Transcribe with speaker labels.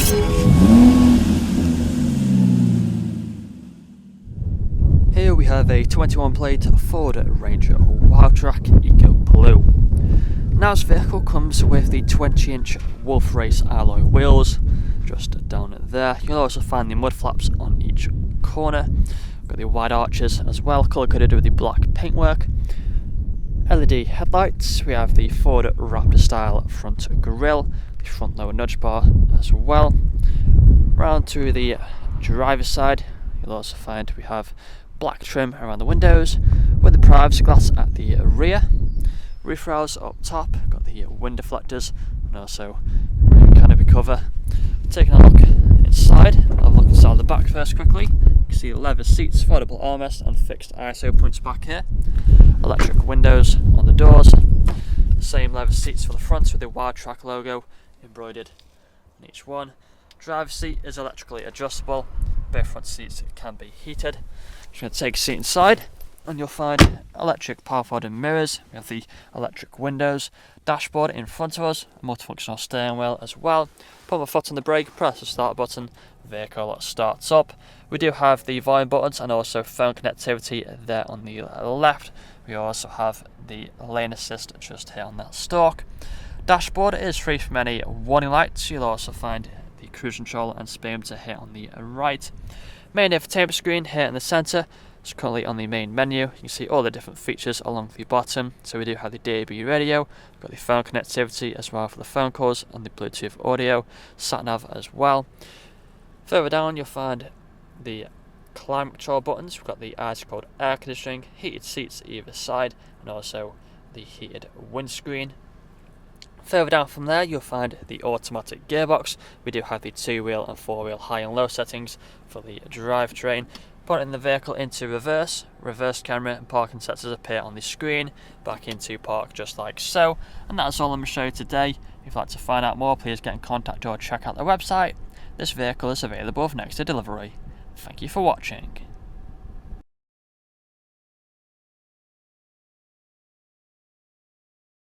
Speaker 1: Here we have a 21 plate Ford Ranger Wildtrak EcoBlue. Now this vehicle comes with the 20-inch Wolf Race alloy wheels, just down there. You'll also find the mud flaps on each corner. Got the wide arches as well, colour coded with the black paintwork. LED headlights. We have the Ford Raptor style front grille, the front lower nudge bar as well. Round to the driver's side, you'll also find we have black trim around the windows with the privacy glass at the rear. Roof rails up top, got the wind deflectors and also rear canopy cover. Taking a look inside, I'll look inside the back first quickly. You can see leather seats, foldable armrest and fixed ISO points back here. Electric windows on the doors. Same leather seats for the front with the Wildtrak logo embroidered on each one. Driver's seat is electrically adjustable. Both front seats can be heated. Just going to take a seat inside and you'll find electric power folding mirrors. We have the electric windows, dashboard in front of us, a multifunctional steering wheel as well. Put my foot on the brake, press the start button, vehicle starts up. We do have the volume buttons and also phone connectivity there on the left. We also have the lane assist just here on that stalk. Dashboard is free from any warning lights. You'll also find the cruise control and speedometer here on the right. Main infotainment screen here in the centre. It's currently on the main menu. You can see all the different features along the bottom. So we do have the DAB radio, we've got the phone connectivity as well for the phone calls and the Bluetooth audio, sat nav as well. Further down you'll find the climate control buttons. We've got the ice-cold air conditioning, heated seats either side and also the heated windscreen. Further down from there you'll find the automatic gearbox. We do have the 2-wheel and 4-wheel high and low settings for the drivetrain. Putting the vehicle into reverse camera and parking sensors appear on the screen, back into park just like so. And that's all I'm going to show you today. If you'd like to find out more, please get in contact or check out the website. This vehicle is available for next day delivery. Thank you for watching.